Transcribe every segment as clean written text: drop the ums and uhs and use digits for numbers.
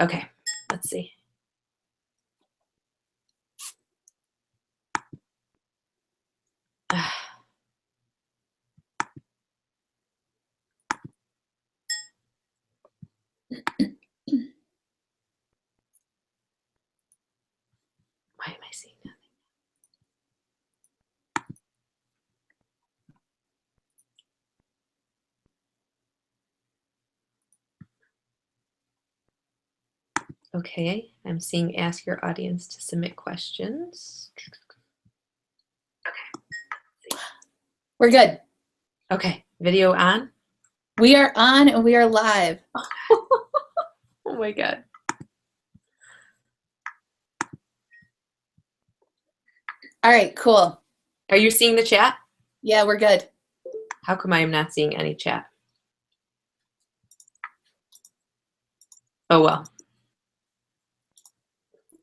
Okay, let's see. Why am I seeing nothing? Okay, I'm seeing ask your audience to submit questions. Okay. We're good. Okay, video on? We are on and we are live. Oh my God. All right, cool. Are you seeing the chat? Yeah, we're good. How come I am not seeing any chat? Oh, well.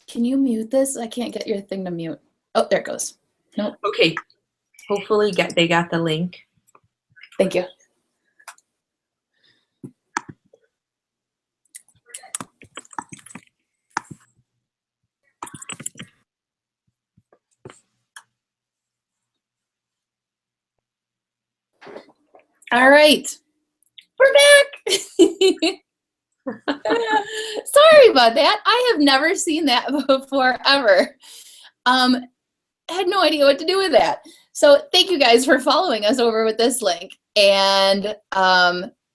Can you mute this? I can't get your thing to mute. Oh, there it goes. Nope. Okay. Hopefully they got the link. Thank you. All right. We're back. Sorry about that. I have never seen that before, ever. I had no idea what to do with that. So thank you guys for following us over with this link. And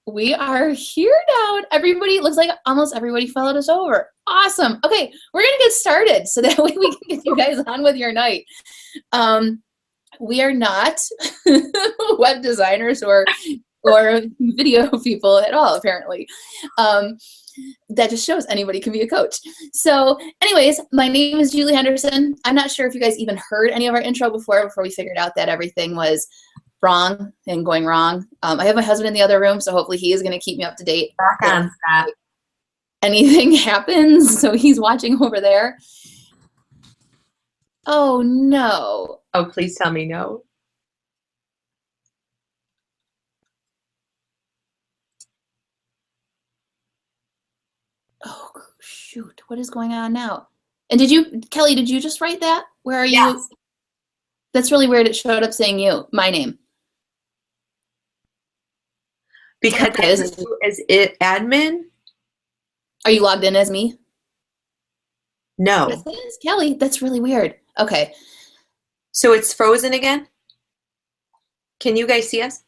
we are here now. Everybody, looks like almost everybody followed us over. Awesome. Okay, we're going to get started so that way we can get you guys on with your night. We are not web designers or video people at all, apparently. That just shows anybody can be a coach. So anyways, my name is Julie Henderson. I'm not sure if you guys even heard any of our intro before we figured out that everything was wrong and going wrong. I have my husband in the other room, so hopefully he is going to keep me up to date. Back on that. Anything happens, so he's watching over there. Oh, no. Oh, please tell me no. Oh, shoot. What is going on now? And Kelly, did you just write that? Where are you? Yes. That's really weird. It showed up saying my name. Because okay, is it admin? Are you logged in as me? No. Yes, it is Kelly. That's really weird. Okay. So it's frozen again? Can you guys see us?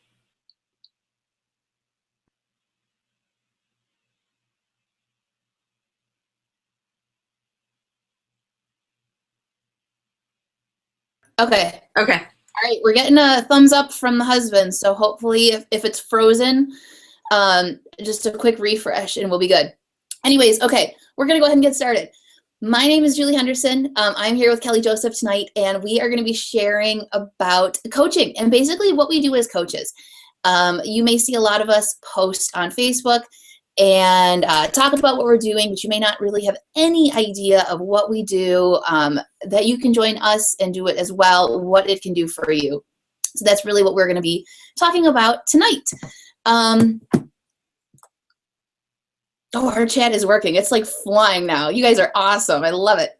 Okay. Okay. All right. We're getting a thumbs up from the husband. So hopefully if it's frozen, just a quick refresh and we'll be good. Anyways, okay. We're going to go ahead and get started. My name is Julie Henderson. I'm here with Kelly Joseph tonight, and we are going to be sharing about coaching and basically what we do as coaches. You may see a lot of us post on Facebook and talk about what we're doing, but you may not really have any idea of what we do, that you can join us and do it as well, what it can do for you. So that's really what we're going to be talking about tonight. Oh, our chat is working. It's like flying now. You guys are awesome. I love it.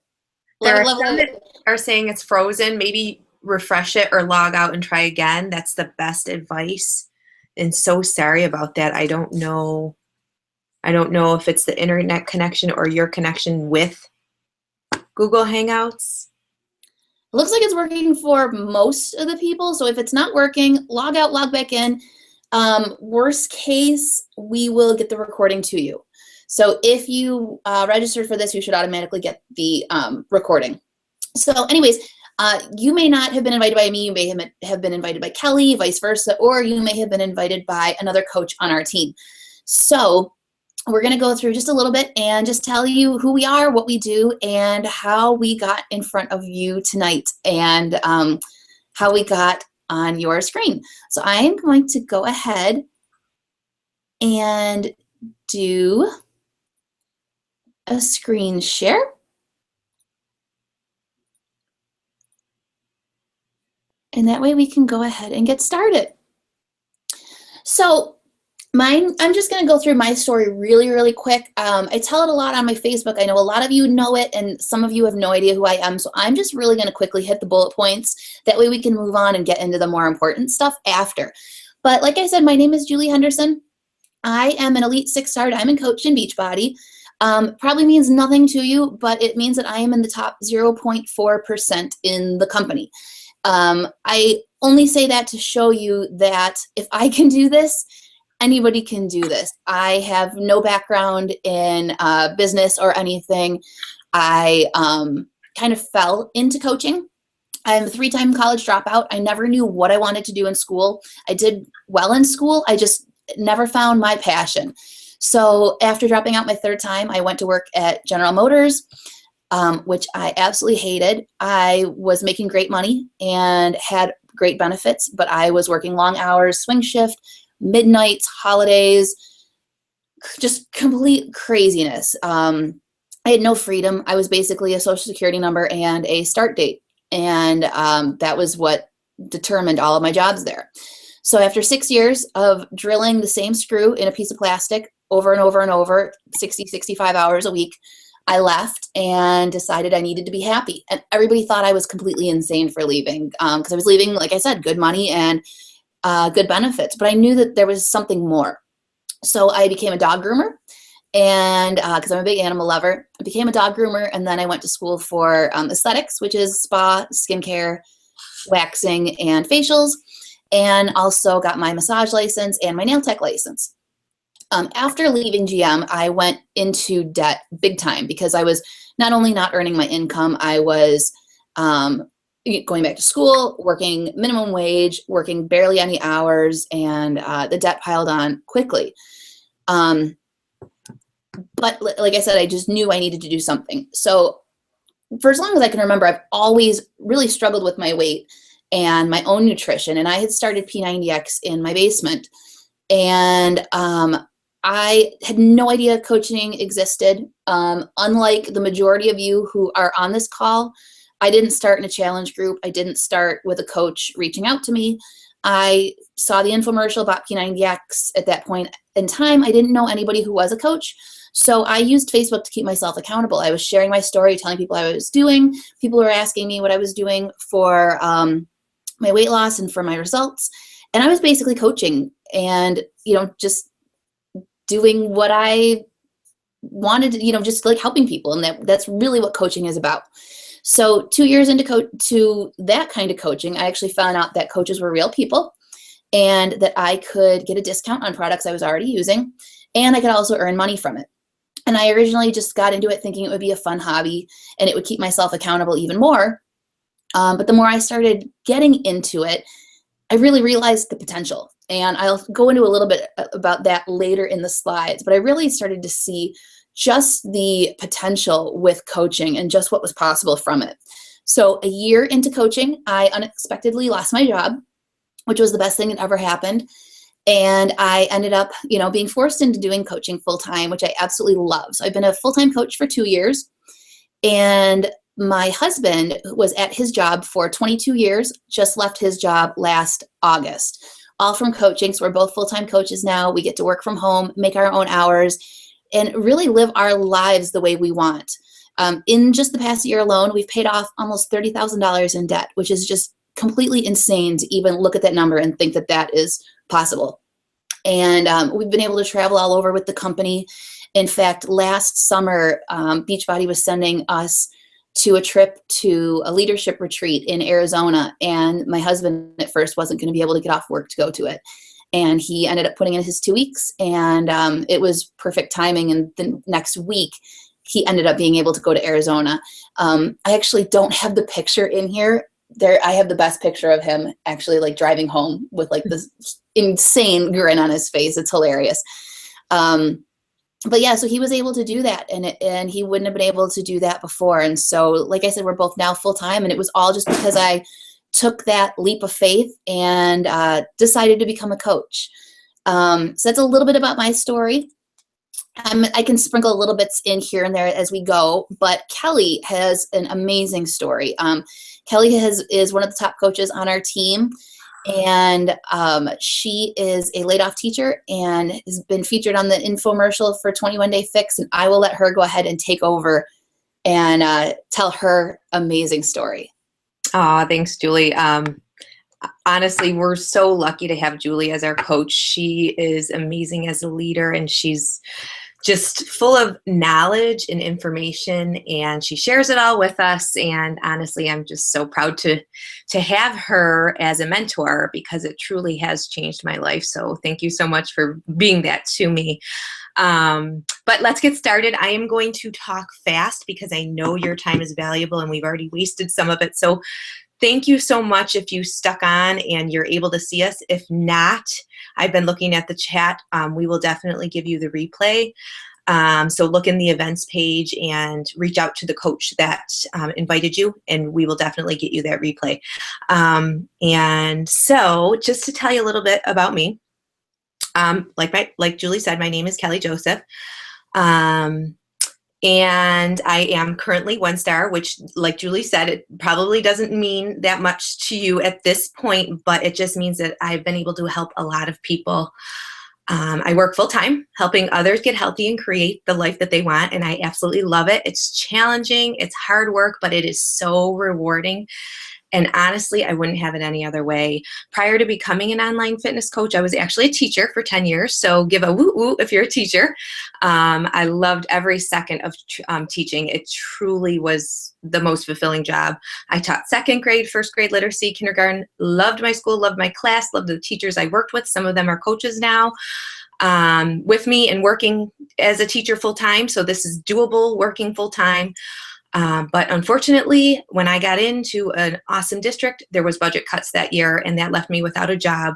There are some that are saying it's frozen. Maybe refresh it or log out and try again. That's the best advice. And so sorry about that. I don't know if it's the internet connection or your connection with Google Hangouts. It looks like it's working for most of the people. So if it's not working, log out, log back in. Worst case, we will get the recording to you. So if you registered for this, you should automatically get the recording. So anyways, you may not have been invited by me. You may have been invited by Kelly, vice versa, or you may have been invited by another coach on our team. So we're going to go through just a little bit and just tell you who we are, what we do, and how we got in front of you tonight, and how we got on your screen. So I am going to go ahead and do a screen share. And that way we can go ahead and get started. So Mine, I'm just going to go through my story really, really quick. I tell it a lot on my Facebook. I know a lot of you know it, and some of you have no idea who I am. So I'm just really going to quickly hit the bullet points. That way we can move on and get into the more important stuff after. But like I said, my name is Julie Henderson. I am an Elite 6-star diamond coach in Beachbody. Probably means nothing to you, but it means that I am in the top 0.4% in the company. I only say that to show you that if I can do this, anybody can do this. I have no background in business or anything. I kind of fell into coaching. I'm a 3-time college dropout. I never knew what I wanted to do in school. I did well in school. I just never found my passion. So after dropping out my 3rd time, I went to work at General Motors, which I absolutely hated. I was making great money and had great benefits, but I was working long hours, swing shift, midnights, holidays, just complete craziness. I had no freedom. I was basically a social security number and a start date. And that was what determined all of my jobs there. So after 6 years of drilling the same screw in a piece of plastic over and over and over, 60, 65 hours a week, I left and decided I needed to be happy. And everybody thought I was completely insane for leaving because I was leaving, like I said, good money and good benefits, but I knew that there was something more. So I became a dog groomer, and because I'm a big animal lover, I became a dog groomer, and then I went to school for aesthetics, which is spa, skincare, waxing, and facials, and also got my massage license and my nail tech license. After leaving GM, I went into debt big time because I was not only not earning my income, I was going back to school, working minimum wage, working barely any hours, and the debt piled on quickly. But like I said, I just knew I needed to do something. So for as long as I can remember, I've always really struggled with my weight and my own nutrition. And I had started P90X in my basement. And I had no idea coaching existed. Unlike the majority of you who are on this call, I didn't start in a challenge group. I didn't start with a coach reaching out to me. I saw the infomercial about P90X at that point in time. I didn't know anybody who was a coach. So I used Facebook to keep myself accountable. I was sharing my story, telling people I was doing. People were asking me what I was doing for my weight loss and for my results. And I was basically coaching and, just doing what I wanted to, just like helping people. And that's really what coaching is about. So 2 years into to that kind of coaching, I actually found out that coaches were real people and that I could get a discount on products I was already using, and I could also earn money from it. And I originally just got into it thinking it would be a fun hobby and it would keep myself accountable even more. But the more I started getting into it, I really realized the potential. And I'll go into a little bit about that later in the slides, but I really started to see just the potential with coaching and just what was possible from it. So a year into coaching, I unexpectedly lost my job, which was the best thing that ever happened. And I ended up, being forced into doing coaching full-time, which I absolutely love. So I've been a full-time coach for 2 years. And my husband was at his job for 22 years, just left his job last August, all from coaching. So we're both full-time coaches now. We get to work from home, make our own hours, and really live our lives the way we want. In just the past year alone, we've paid off almost $30,000 in debt, which is just completely insane to even look at that number and think that that is possible. And we've been able to travel all over with the company. In fact, last summer, Beachbody was sending us to a trip to a leadership retreat in Arizona. And my husband at first wasn't going to be able to get off work to go to it. And he ended up putting in his 2 weeks, and it was perfect timing. And the next week, he ended up being able to go to Arizona. I actually don't have the picture in here. I have the best picture of him actually like driving home with like this insane grin on his face. It's hilarious. But yeah, so he was able to do that, and he wouldn't have been able to do that before. And so, like I said, we're both now full time, and it was all just because I took that leap of faith and decided to become a coach. So that's a little bit about my story. I can sprinkle little bits in here and there as we go, but Kelly has an amazing story. Kelly is one of the top coaches on our team, And she is a laid off teacher and has been featured on the infomercial for 21 Day Fix. And I will let her go ahead and take over and tell her amazing story. Oh, thanks, Julie. Honestly, we're so lucky to have Julie as our coach. She is amazing as a leader, and she's just full of knowledge and information, and she shares it all with us. And honestly, I'm just so proud to have her as a mentor, because it truly has changed my life. So thank you so much for being that to me. But let's get started. I am going to talk fast because I know your time is valuable and we've already wasted some of it. So thank you so much if you stuck on and you're able to see us. If not, I've been looking at the chat. We will definitely give you the replay. So look in the events page and reach out to the coach that invited you, and we will definitely get you that replay. And so just to tell you a little bit about me, like Julie said, my name is Kelly Joseph. And I am currently 1-star, which, like Julie said, it probably doesn't mean that much to you at this point, but it just means that I've been able to help a lot of people. I work full-time, helping others get healthy and create the life that they want, and I absolutely love it. It's challenging, it's hard work, but it is so rewarding. And honestly, I wouldn't have it any other way. Prior to becoming an online fitness coach, I was actually a teacher for 10 years. So give a woo woo if you're a teacher. I loved every second of teaching. It truly was the most fulfilling job. I taught 2nd grade, 1st grade literacy, kindergarten, loved my school, loved my class, loved the teachers I worked with. Some of them are coaches now with me and working as a teacher full-time. So this is doable, working full-time. But unfortunately, when I got into an awesome district, there was budget cuts that year, and that left me without a job.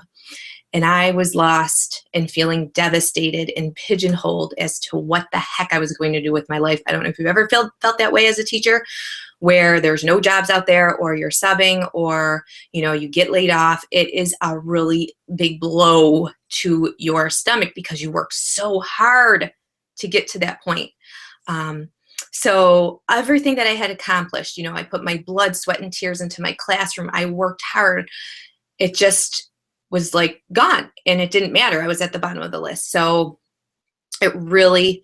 And I was lost and feeling devastated and pigeonholed as to what the heck I was going to do with my life. I don't know if you've ever felt that way as a teacher, where there's no jobs out there, or you're subbing, or you get laid off. It is a really big blow to your stomach because you work so hard to get to that point. So everything that I had accomplished, I put my blood, sweat, and tears into my classroom. I worked hard. It just was like gone, and it didn't matter. I was at the bottom of the list. So it really,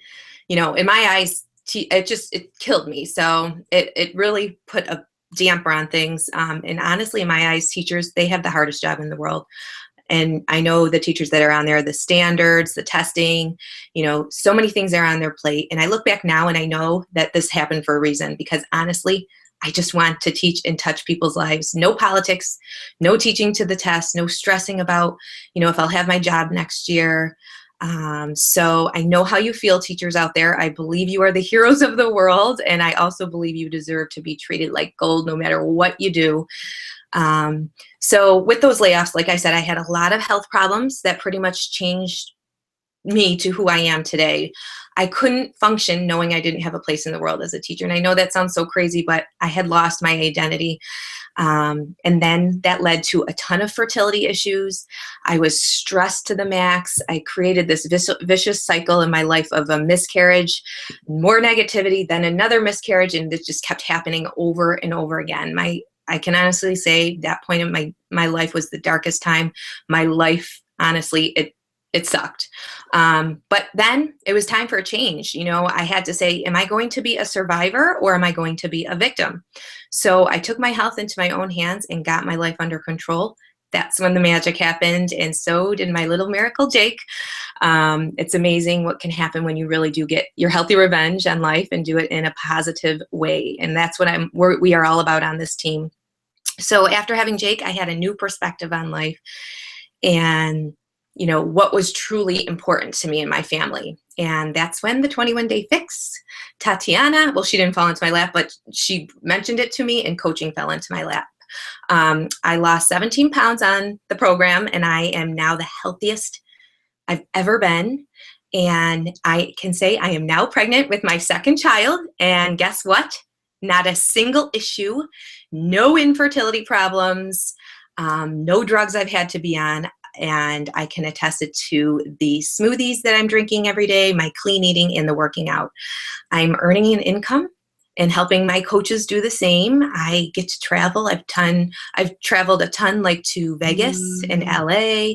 in my eyes, it killed me. So it really put a damper on things. And honestly, in my eyes, teachers, they have the hardest job in the world. And I know the teachers that are on there, the standards, the testing, so many things are on their plate. And I look back now and I know that this happened for a reason, because honestly, I just want to teach and touch people's lives. No politics, no teaching to the test, no stressing about, if I'll have my job next year. So I know how you feel, teachers out there. I believe you are the heroes of the world. And I also believe you deserve to be treated like gold no matter what you do. So with those layoffs, like I said, I had a lot of health problems that pretty much changed me to who I am today. I couldn't function knowing I didn't have a place in the world as a teacher. And I know that sounds so crazy, but I had lost my identity. And then that led to a ton of fertility issues. I was stressed to the max. I created this vicious cycle in my life of a miscarriage, more negativity, then another miscarriage, and it just kept happening over and over again. I can honestly say that point in my life was the darkest time. My life, honestly, it sucked. But then it was time for a change. I had to say, am I going to be a survivor or am I going to be a victim? So I took my health into my own hands and got my life under control. That's when the magic happened, and so did my little miracle Jake. It's amazing what can happen when you really do get your healthy revenge on life and do it in a positive way. And that's what we are all about on this team. So after having Jake, I had a new perspective on life and, what was truly important to me and my family. And that's when the 21 Day Fix, Tatiana, well, she didn't fall into my lap, but she mentioned it to me and coaching fell into my lap. I lost 17 pounds on the program, and I am now the healthiest I've ever been. And I can say I am now pregnant with my 2nd child. And guess what? Not a single issue, no infertility problems, no drugs I've had to be on. And I can attest it to the smoothies that I'm drinking every day, my clean eating, and the working out. I'm earning an income and helping my coaches do the same. I get to travel. I've traveled a ton, like to Vegas and LA,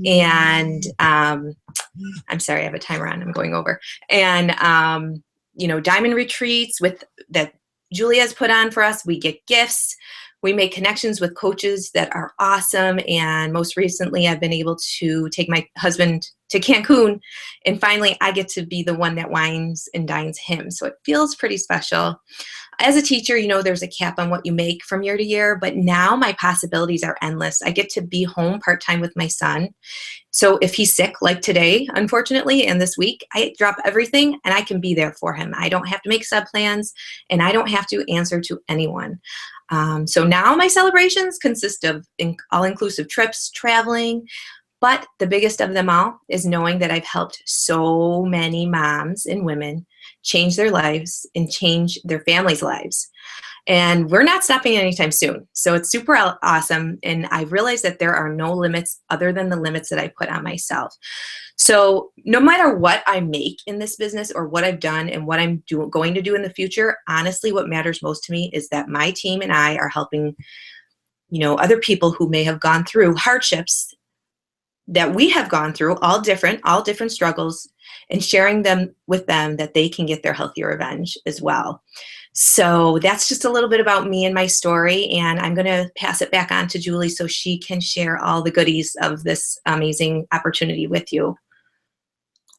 and I'm sorry, I have a timer on. I'm going over. And diamond retreats that Julie has put on for us. We get gifts. We make connections with coaches that are awesome. And most recently, I've been able to take my husband to Cancun. And finally, I get to be the one that wines and dines him. So it feels pretty special. As a teacher, there's a cap on what you make from year to year. But now my possibilities are endless. I get to be home part-time with my son. So if he's sick, like today, unfortunately, and this week, I drop everything and I can be there for him. I don't have to make sub plans, and I don't have to answer to anyone. So now my celebrations consist of all-inclusive trips, traveling, but the biggest of them all is knowing that I've helped so many moms and women change their lives and change their families' lives. And we're not stopping anytime soon. So it's super awesome. And I realized that there are no limits other than the limits that I put on myself. So no matter what I make in this business or what I've done and what I'm going to do in the future, honestly, what matters most to me is that my team and I are helping, other people who may have gone through hardships that we have gone through, all different struggles, and sharing them with them that they can get their healthy revenge as well. So that's just a little bit about me and my story, and I'm going to pass it back on to Julie so she can share all the goodies of this amazing opportunity with you.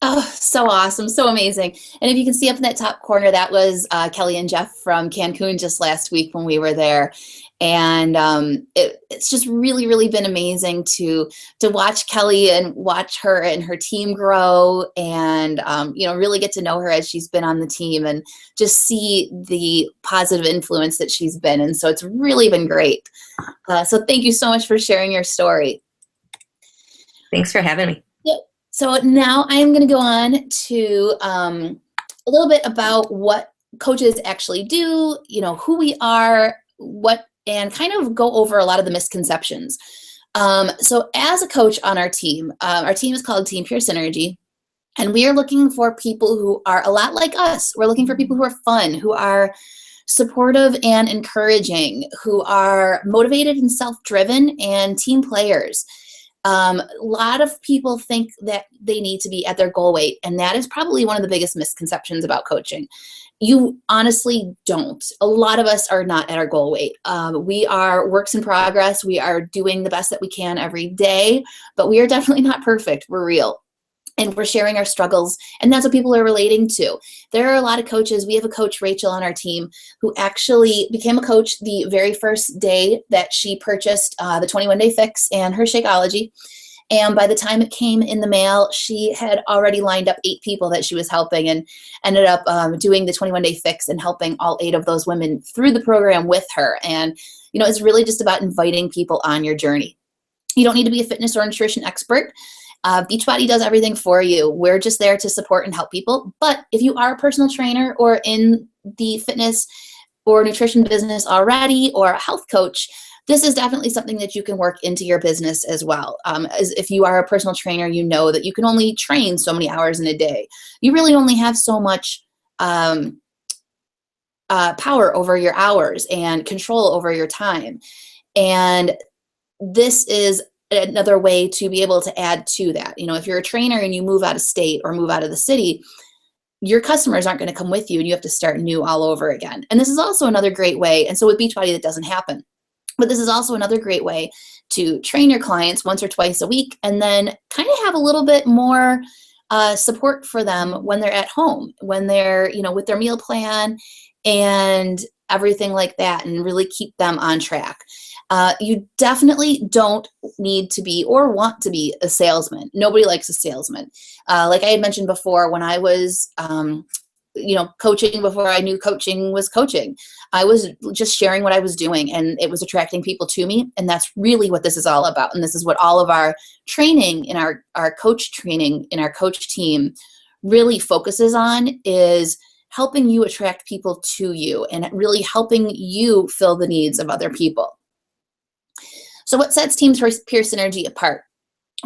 Oh, so awesome. So amazing. And if you can see up in that top corner, that was Kelly and Jeff from Cancun just last week when we were there. And it's just really, really been amazing to watch Kelly and watch her and her team grow, and really get to know her as she's been on the team and just see the positive influence that she's been. And so it's really been great. So thank you so much for sharing your story. Thanks for having me. Yep. So now I'm going to go on to a little bit about what coaches actually do, who we are, and kind of go over a lot of the misconceptions. So as a coach on our team is called Team Pure Synergy, and we are looking for people who are a lot like us. We're looking for people who are fun, who are supportive and encouraging, who are motivated and self-driven, and team players. A lot of people think that they need to be at their goal weight, and that is probably one of the biggest misconceptions about coaching. You honestly don't. A lot of us are not at our goal weight. We are works in progress. We are doing the best that we can every day, but we are definitely not perfect. We're real. And we're sharing our struggles, and that's what people are relating to. There are a lot of coaches. We have a coach, Rachel, on our team, who actually became a coach the very first day that she purchased the 21-Day Fix and her Shakeology. And by the time it came in the mail, she had already lined up 8 people that she was helping, and ended up doing the 21-Day Fix and helping all 8 of those women through the program with her. And, it's really just about inviting people on your journey. You don't need to be a fitness or nutrition expert. Beachbody does everything for you. We're just there to support and help people. But if you are a personal trainer or in the fitness or nutrition business already, or a health coach, this is definitely something that you can work into your business as well. As if you are a personal trainer, you know that you can only train so many hours in a day. You really only have so much power over your hours and control over your time. And this is another way to be able to add to that. If you're a trainer and you move out of state or move out of the city, your customers aren't going to come with you, and you have to start new all over again. And this is also another great way. And so with Beachbody, that doesn't happen. But this is also another great way to train your clients once or twice a week, and then kind of have a little bit more support for them when they're at home, when they're, with their meal plan and everything like that, and really keep them on track. You definitely don't need to be or want to be a salesman. Nobody likes a salesman. Like I had mentioned before, when I was, coaching before I knew coaching was coaching, I was just sharing what I was doing, and it was attracting people to me. And that's really what this is all about. And this is what all of our training in our coach training in our coach team really focuses on, is helping you attract people to you and really helping you fill the needs of other people. So what sets Team Pure Synergy apart?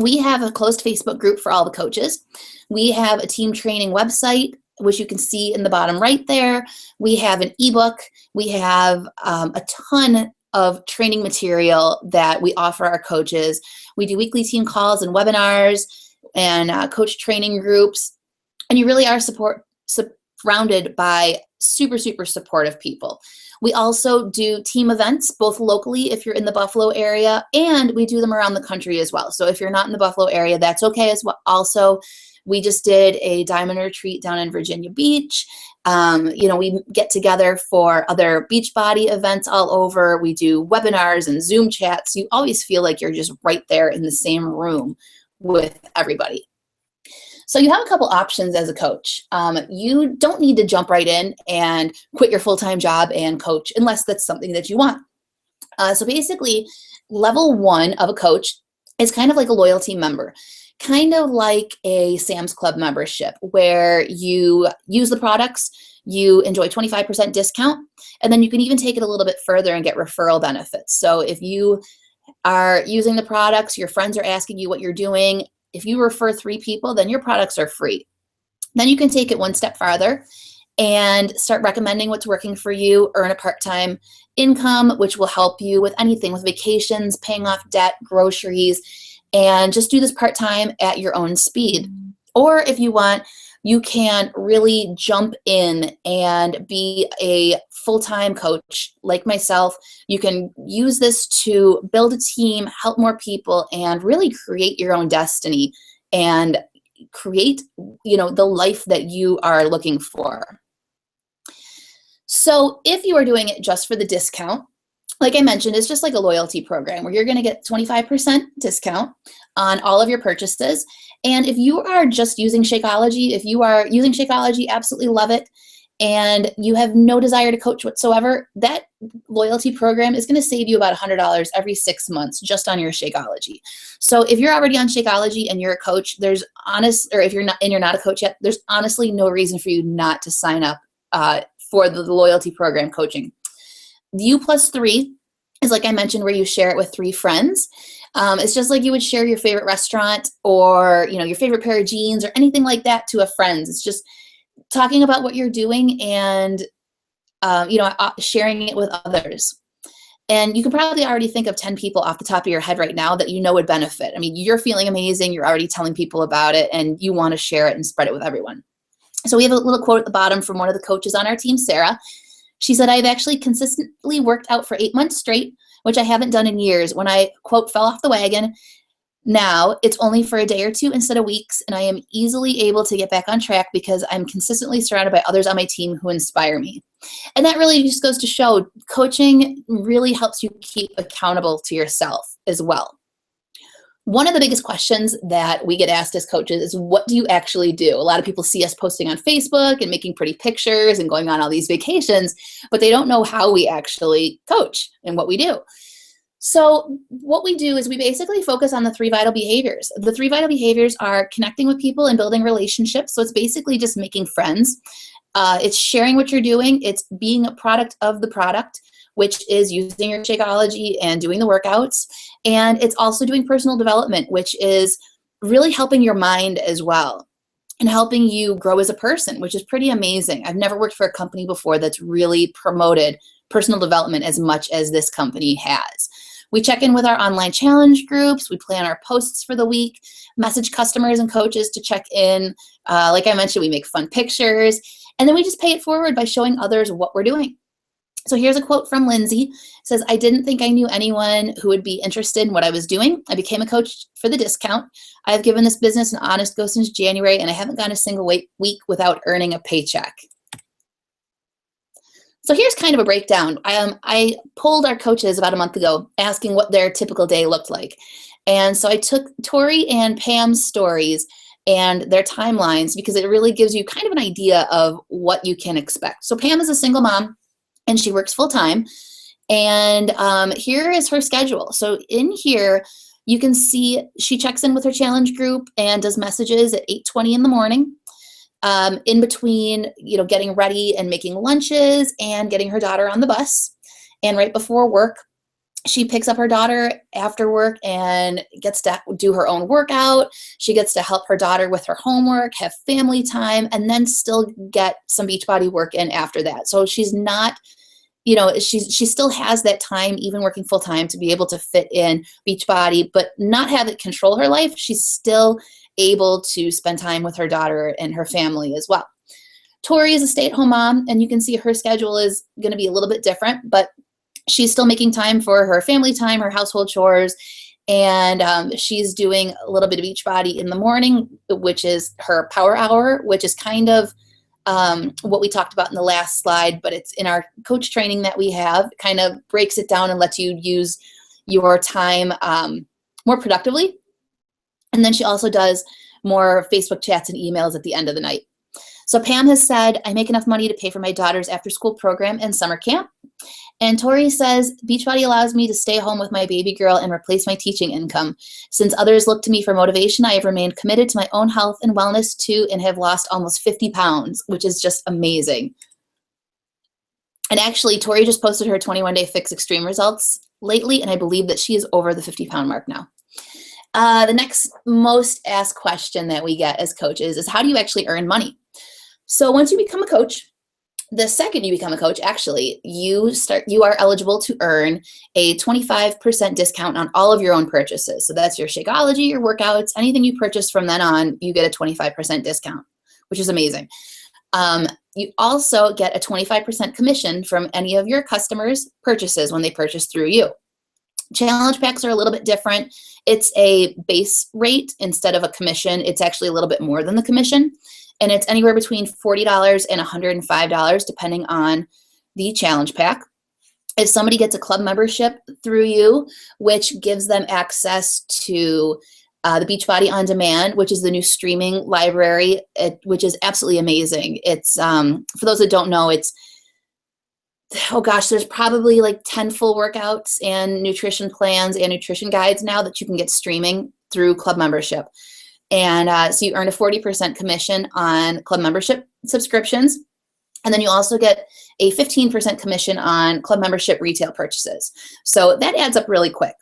We have a closed Facebook group for all the coaches. We have a team training website. which you can see in the bottom right there. We have an ebook. We have a ton of training material that we offer our coaches. We do weekly team calls and webinars and coach training groups. And you really are surrounded by super, super supportive people. We also do team events, both locally if you're in the Buffalo area, and we do them around the country as well. So if you're not in the Buffalo area, that's okay as well. Also, we just did a diamond retreat down in Virginia Beach. We get together for other Beachbody events all over. We do webinars and Zoom chats. You always feel like you're just right there in the same room with everybody. So you have a couple options as a coach. You don't need to jump right in and quit your full-time job and coach unless that's something that you want. So basically, level 1 of a coach is kind of like a loyalty member, kind of like a Sam's Club membership where you use the products, you enjoy 25% discount, and then you can even take it a little bit further and get referral benefits. So if you are using the products, your friends are asking you what you're doing, if you refer 3 people, then your products are free. Then you can take it one step farther and start recommending what's working for you, earn a part-time income, which will help you with anything, with vacations, paying off debt, groceries, and just do this part-time at your own speed. Or if you want, you can really jump in and be a full-time coach like myself. You can use this to build a team, help more people, and really create your own destiny and create, the life that you are looking for. So if you are doing it just for the discount, like I mentioned, it's just like a loyalty program where you're going to get 25% discount on all of your purchases. And if you are just using Shakeology, if you are using Shakeology, absolutely love it, and you have no desire to coach whatsoever, that loyalty program is going to save you about $100 every 6 months just on your Shakeology. So if you're already on Shakeology and you're a coach, if you're not and you're not a coach yet, there's honestly no reason for you not to sign up for the loyalty program coaching. The U+3 is, like I mentioned, where you share it with 3 friends. It's just like you would share your favorite restaurant or, your favorite pair of jeans or anything like that to a friend. It's just talking about what you're doing and, sharing it with others. And you can probably already think of 10 people off the top of your head right now that would benefit. I mean, you're feeling amazing. You're already telling people about it and you want to share it and spread it with everyone. So we have a little quote at the bottom from one of the coaches on our team, Sarah. She said, "I've actually consistently worked out for 8 months straight, which I haven't done in years. When I, quote, fell off the wagon, now it's only for a day or 2 instead of weeks, and I am easily able to get back on track because I'm consistently surrounded by others on my team who inspire me." And that really just goes to show coaching really helps you keep accountable to yourself as well. One of the biggest questions that we get asked as coaches is, what do you actually do? A lot of people see us posting on Facebook and making pretty pictures and going on all these vacations, but they don't know how we actually coach and what we do. So what we do is we basically focus on the 3 vital behaviors. The 3 vital behaviors are connecting with people and building relationships. So it's basically just making friends. It's sharing what you're doing. It's being a product of the product, which is using your Shakeology and doing the workouts. And it's also doing personal development, which is really helping your mind as well and helping you grow as a person, which is pretty amazing. I've never worked for a company before that's really promoted personal development as much as this company has. We check in with our online challenge groups. We plan our posts for the week, message customers and coaches to check in. Like I mentioned, we make fun pictures, and then we just pay it forward by showing others what we're doing. So here's a quote from Lindsay. It says, "I didn't think I knew anyone who would be interested in what I was doing. I became a coach for the discount. I have given this business an honest go since January, and I haven't gone a single week without earning a paycheck." So here's kind of a breakdown. I polled our coaches about a month ago asking what their typical day looked like. And so I took Tori and Pam's stories and their timelines because it really gives you kind of an idea of what you can expect. So Pam is a single mom and she works full time. And here is her schedule. So in here, you can see she checks in with her challenge group and does messages at 8:20 in the morning. In between, getting ready and making lunches and getting her daughter on the bus. And right before work, She picks up her daughter after work and gets to do her own workout. She gets to help her daughter with her homework, have family time, and then still get some Beachbody work in after that. So she's not, you know, she still has that time, even working full time, to be able to fit in Beachbody, but not have it control her life. She's still able to spend time with her daughter and her family as well. Tori is a stay-at-home mom, and you can see her schedule is going to be a little bit different, but she's still making time for her family time, her household chores, and she's doing a little bit of Beachbody in the morning, which is her power hour, which is kind of what we talked about in the last slide, but it's in our coach training that we have. It kind of breaks it down and lets you use your time more productively. And then she also does more Facebook chats and emails at the end of the night. So Pam has said, I make enough money to pay for my daughter's after-school program and summer camp. And Tori says, Beachbody allows me to stay home with my baby girl and replace my teaching income. Since others look to me for motivation, I have remained committed to my own health and wellness too, and have lost almost 50 pounds, which is just amazing. And actually, Tori just posted her 21-day Fix Extreme results lately, and I believe that she is over the 50-pound mark now. The next most asked question that we get as coaches is, how do you actually earn money? So once you become a coach, the second you become a coach, actually, you are eligible to earn a 25% discount on all of your own purchases. So that's your Shakeology, your workouts, anything you purchase from then on, you get a 25% discount, which is amazing. You also get a 25% commission from any of your customers' purchases when they purchase through you. Challenge packs are a little bit different. It's a base rate instead of a commission. It's actually a little bit more than the commission. And it's anywhere between $40 and $105, depending on the challenge pack. If somebody gets a club membership through you, which gives them access to the Beachbody On Demand, which is the new streaming library, which is absolutely amazing. It's, for those that don't know, it's, oh gosh, there's probably like 10 full workouts and nutrition plans and nutrition guides now that you can get streaming through club membership. And so you earn a 40% commission on club membership subscriptions. And then you also get a 15% commission on club membership retail purchases. So that adds up really quick.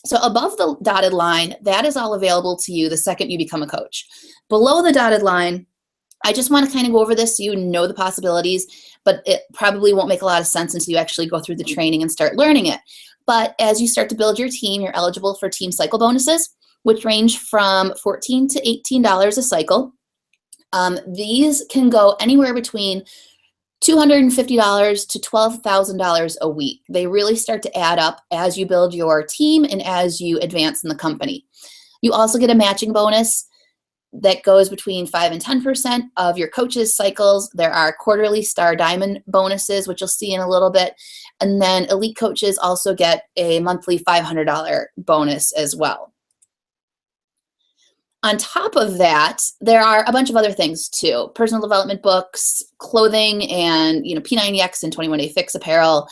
So above the dotted line, that is all available to you the second you become a coach. Below the dotted line, I just want to kind of go over this so you know the possibilities, but it probably won't make a lot of sense until you actually go through the training and start learning it. But as you start to build your team, you're eligible for team cycle bonuses, which range from $14 to $18 a cycle. These can go anywhere between $250 to $12,000 a week. They really start to add up as you build your team and as you advance in the company. You also get a matching bonus that goes between 5 and 10% of your coaches' cycles. There are quarterly Star Diamond bonuses, which you'll see in a little bit. And then elite coaches also get a monthly $500 bonus as well. On top of that, there are a bunch of other things too. Personal development books, clothing, and P90X and 21-day Fix apparel,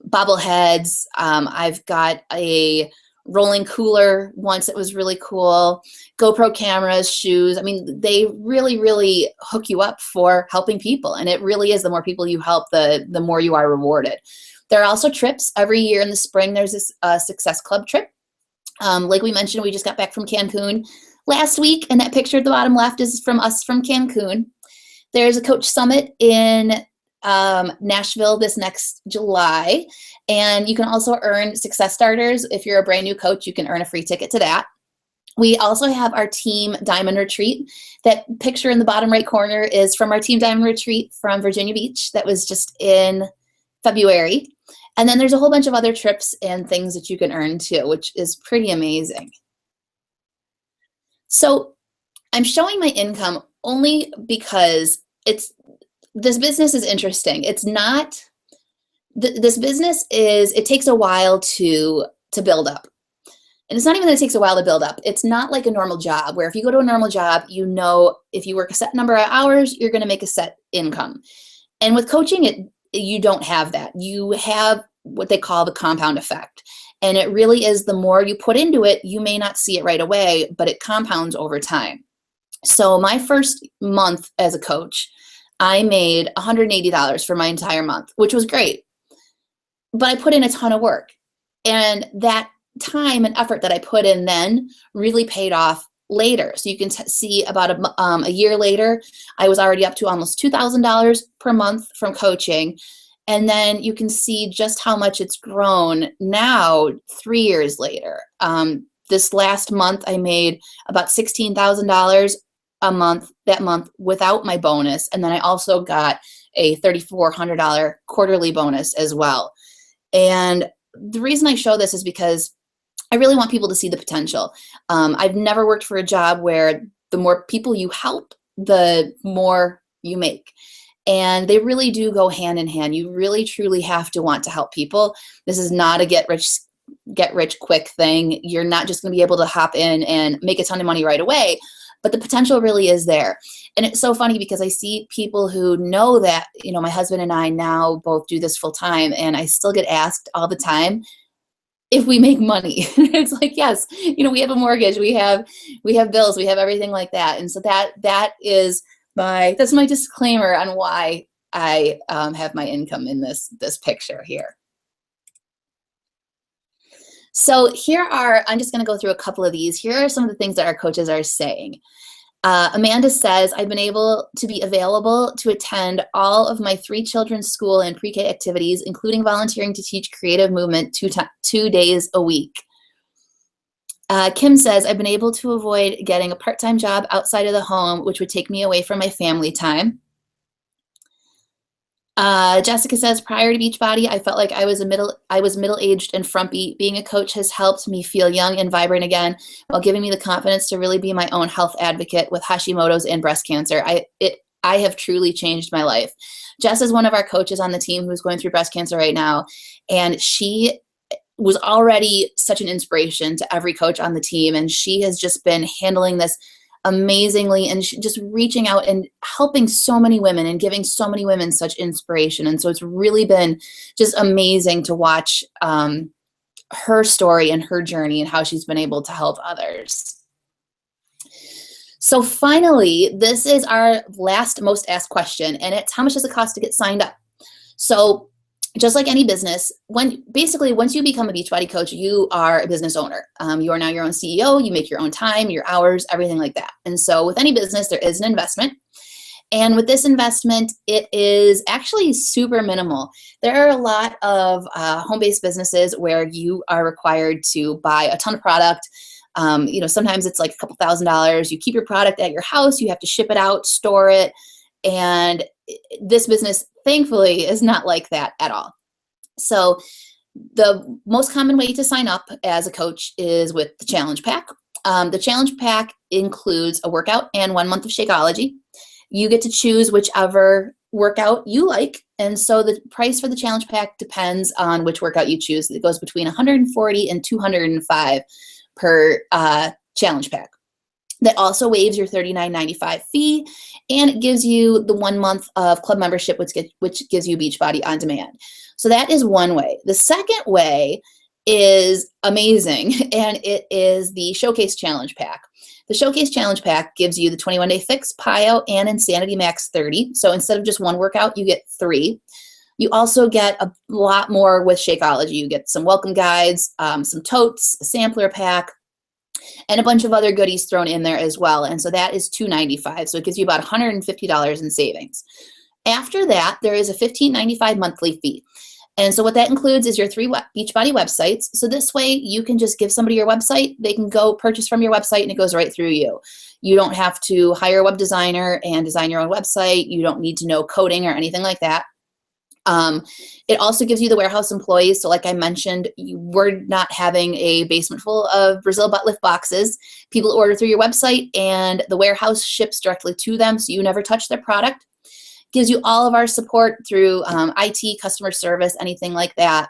bobbleheads. I've got a rolling cooler once that was really cool. GoPro cameras, shoes. I mean, they really, really hook you up for helping people. And it really is, the more people you help, the more you are rewarded. There are also trips every year in the spring. There's this Success Club trip. Like we mentioned, we just got back from Cancun last week, and that picture at the bottom left is from us from Cancun. There's a coach summit in Nashville this next July, and you can also earn Success Starters. If you're a brand new coach, you can earn a free ticket to that. We also have our Team Diamond Retreat. That picture in the bottom right corner is from our Team Diamond Retreat from Virginia Beach that was just in February. And then there's a whole bunch of other trips and things that you can earn too, which is pretty amazing. So I'm showing my income only because this business is interesting. It's not, this business is, it takes a while to build up. And it's not even that it takes a while to build up. It's not like a normal job where if you go to a normal job, if you work a set number of hours, you're going to make a set income. And with coaching, you don't have that. You have what they call the compound effect. And it really is, the more you put into it, you may not see it right away, but it compounds over time. So my first month as a coach, I made $180 for my entire month, which was great. But I put in a ton of work. And that time and effort that I put in then really paid off later. So you can see about a year later, I was already up to almost $2,000 per month from coaching. And then you can see just how much it's grown now, 3 years later. This last month, I made about $16,000 a month that month without my bonus. And then I also got a $3,400 quarterly bonus as well. And the reason I show this is because I really want people to see the potential. I've never worked for a job where the more people you help, the more you make. And they really do go hand in hand. You really truly have to want to help people. This is not a get rich quick thing. You're not just going to be able to hop in and make a ton of money right away, but the potential really is there. And it's so funny because I see people who know that, you know, my husband and I now both do this full time, and I still get asked all the time if we make money. It's like, yes, you know, we have a mortgage, we have bills, we have everything like that. And so that's my disclaimer on why I have my income in this picture here. So I'm just going to go through a couple of these. Here are some of the things that our coaches are saying. Amanda says, I've been able to be available to attend all of my 3 children's school and pre-K activities, including volunteering to teach creative movement 2 days a week. Kim says, I've been able to avoid getting a part-time job outside of the home, which would take me away from my family time. Jessica says, prior to Beachbody, I felt like I was middle-aged and frumpy. Being a coach has helped me feel young and vibrant again, while giving me the confidence to really be my own health advocate with Hashimoto's and breast cancer. I have truly changed my life. Jess is one of our coaches on the team who's going through breast cancer right now, and she was already such an inspiration to every coach on the team, and she has just been handling this amazingly and just reaching out and helping so many women and giving so many women such inspiration. And so it's really been just amazing to watch her story and her journey and how she's been able to help others. So finally, this is our last most asked question, and it's how much does it cost to get signed up? So just like any business, once you become a Beachbody coach, you are a business owner. You are now your own CEO. You make your own time, your hours, everything like that. And so with any business, there is an investment. And with this investment, it is actually super minimal. There are a lot of home-based businesses where you are required to buy a ton of product. Sometimes it's like a couple $1,000s. You keep your product at your house. You have to ship it out, store it. And this business, thankfully, is not like that at all. So the most common way to sign up as a coach is with the Challenge Pack. The Challenge Pack includes a workout and 1 month of Shakeology. You get to choose whichever workout you like. And so the price for the Challenge Pack depends on which workout you choose. It goes between $140 and $205 per Challenge Pack. That also waives your $39.95 fee, and it gives you the 1 month of club membership, which gives you Beachbody on demand. So that is one way. The second way is amazing, and it is the Showcase Challenge Pack. The Showcase Challenge Pack gives you the 21-day fix, PiO, and Insanity Max 30. So instead of just one workout, you get 3. You also get a lot more with Shakeology. You get some welcome guides, some totes, a sampler pack, and a bunch of other goodies thrown in there as well. And so that is $295. So it gives you about $150 in savings. After that, there is a $15.95 monthly fee. And so what that includes is your 3 Beachbody websites. So this way you can just give somebody your website. They can go purchase from your website and it goes right through you. You don't have to hire a web designer and design your own website. You don't need to know coding or anything like that. It also gives you the warehouse employees. So like I mentioned, we're not having a basement full of Brazil butt lift boxes. People order through your website and the warehouse ships directly to them. So you never touch their product. Gives you all of our support through IT, customer service, anything like that,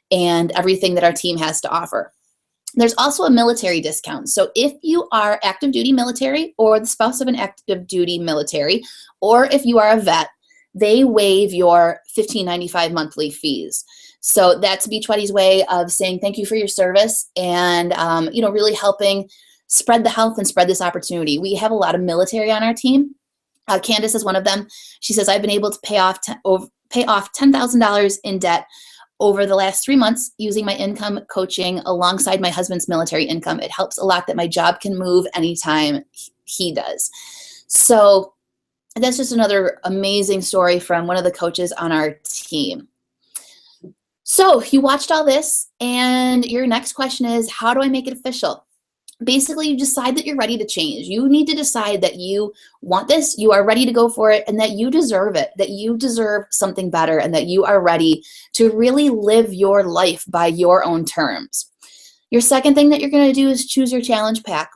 and everything that our team has to offer. There's also a military discount. So if you are active duty military or the spouse of an active duty military, or if you are a vet, they waive your $15.95 monthly fees. So that's Beachbody's way of saying thank you for your service and really helping spread the health and spread this opportunity. We have a lot of military on our team. Candace is one of them. She says, I've been able to pay off $10,000 in debt over the last 3 months using my income coaching alongside my husband's military income. It helps a lot that my job can move anytime he does. So that's just another amazing story from one of the coaches on our team. So you watched all this, and your next question is, how do I make it official? Basically, you decide that you're ready to change. You need to decide that you want this, you are ready to go for it, and that you deserve it, that you deserve something better, and that you are ready to really live your life by your own terms. Your second thing that you're going to do is choose your challenge pack.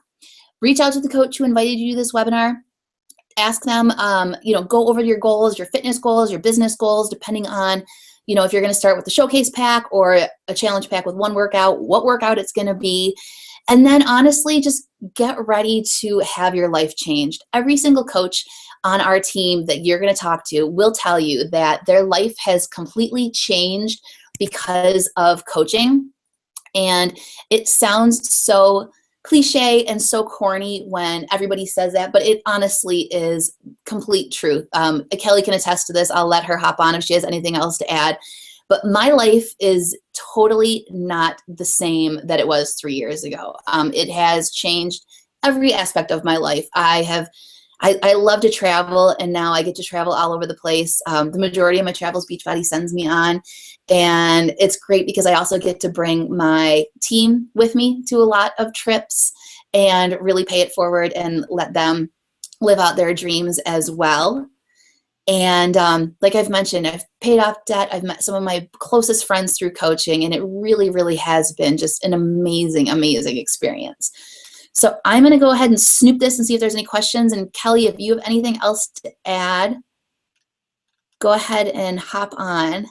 Reach out to the coach who invited you to this webinar. Ask them, go over your goals, your fitness goals, your business goals, depending on, if you're going to start with the showcase pack or a challenge pack with one workout, what workout it's going to be. And then honestly, just get ready to have your life changed. Every single coach on our team that you're going to talk to will tell you that their life has completely changed because of coaching. And it sounds so cliche and so corny when everybody says that, but it honestly is complete truth. Kelly can attest to this. I'll let her hop on if she has anything else to add. But my life is totally not the same that it was 3 years ago. It has changed every aspect of my life. I love to travel, and now I get to travel all over the place. The majority of my travels Beachbody sends me on, and it's great because I also get to bring my team with me to a lot of trips and really pay it forward and let them live out their dreams as well. And like I've mentioned, I've paid off debt. I've met some of my closest friends through coaching, and it really, really has been just an amazing, amazing experience. So I'm going to go ahead and snoop this and see if there's any questions. And Kelly, if you have anything else to add, go ahead and hop on.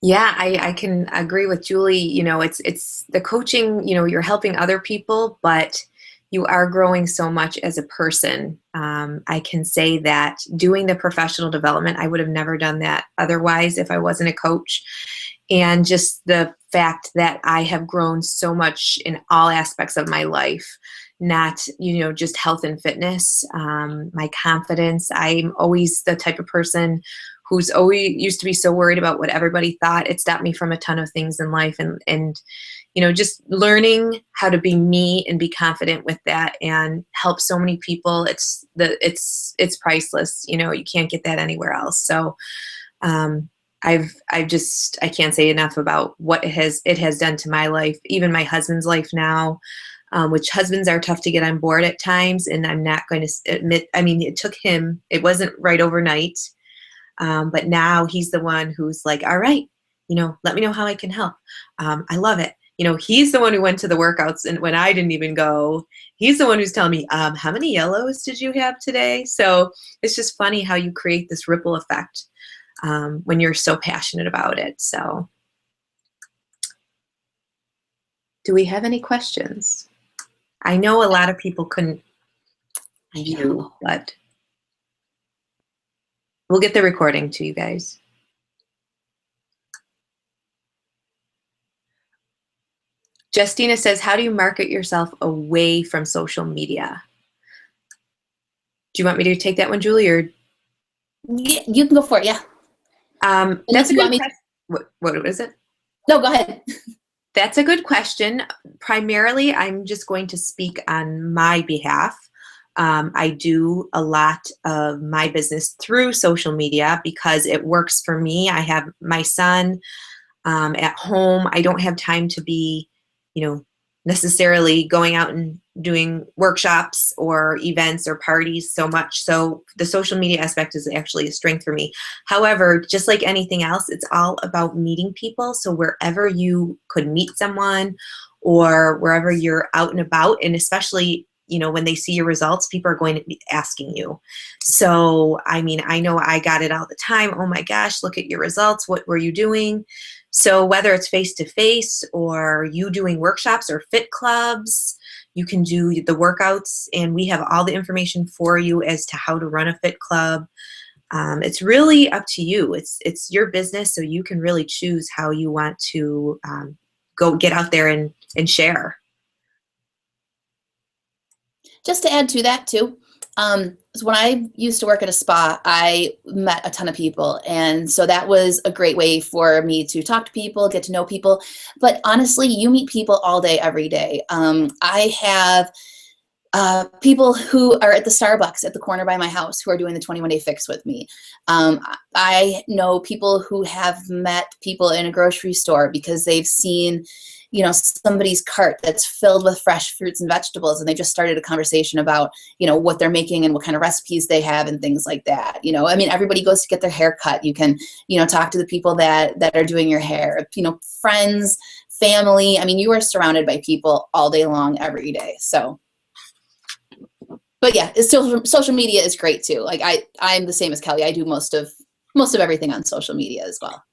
Yeah, I can agree with Julie. It's the coaching, you're helping other people, but you are growing so much as a person. I can say that doing the professional development, I would have never done that otherwise if I wasn't a coach. And just the fact that I have grown so much in all aspects of my life, not, just health and fitness, my confidence. I'm always the type of person who's always used to be so worried about what everybody thought. It stopped me from a ton of things in life, and just learning how to be me and be confident with that and help so many people. It's priceless. You can't get that anywhere else. So, I can't say enough about what it has done to my life, even my husband's life now, which husbands are tough to get on board at times. And I'm not going to admit, it took him, it wasn't right overnight. But now he's the one who's like, all right, let me know how I can help. I love it. He's the one who went to the workouts, and when I didn't even go, he's the one who's telling me, how many yellows did you have today? So it's just funny how you create this ripple effect when you're so passionate about it. So do we have any questions? I know a lot of people couldn't view, but we'll get the recording to you guys. Justina says, how do you market yourself away from social media? Do you want me to take that one, Julie, or? Yeah, you can go for it, yeah. That's a good question. What is it? No, go ahead. That's a good question. Primarily, I'm just going to speak on my behalf. I do a lot of my business through social media because it works for me. I have my son at home. I don't have time to be, necessarily going out and doing workshops or events or parties so much. So the social media aspect is actually a strength for me. However, just like anything else, it's all about meeting people. So wherever you could meet someone or wherever you're out and about, and especially when they see your results, people are going to be asking you. So, I know I got it all the time. Oh my gosh, look at your results. What were you doing? So whether it's face-to-face or you doing workshops or fit clubs, you can do the workouts, and we have all the information for you as to how to run a fit club. It's really up to you. It's your business, so you can really choose how you want to go get out there and share. Just to add to that too, So when I used to work at a spa, I met a ton of people. And so that was a great way for me to talk to people, get to know people. But honestly, you meet people all day, every day. I have people who are at the Starbucks at the corner by my house who are doing the 21-day fix with me. I know people who have met people in a grocery store because they've seen, you know, somebody's cart that's filled with fresh fruits and vegetables, and they just started a conversation about, you know, what they're making and what kind of recipes they have and things like that. You know, I mean, everybody goes to get their hair cut. You can, you know, talk to the people that are doing your hair, you know, friends, family. I mean, you are surrounded by people all day long, every day. So, but yeah, it's still, social media is great too. Like I'm the same as Kelly. I do most of everything on social media as well.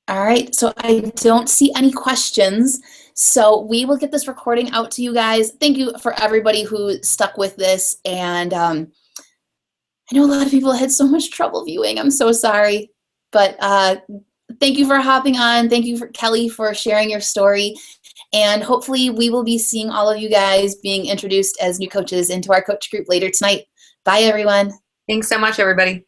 All right, so I don't see any questions. So we will get this recording out to you guys. Thank you for everybody who stuck with this. And I know a lot of people had so much trouble viewing. I'm so sorry. But thank you for hopping on. Thank you for Kelly for sharing your story. And hopefully we will be seeing all of you guys being introduced as new coaches into our coach group later tonight. Bye, everyone. Thanks so much, everybody.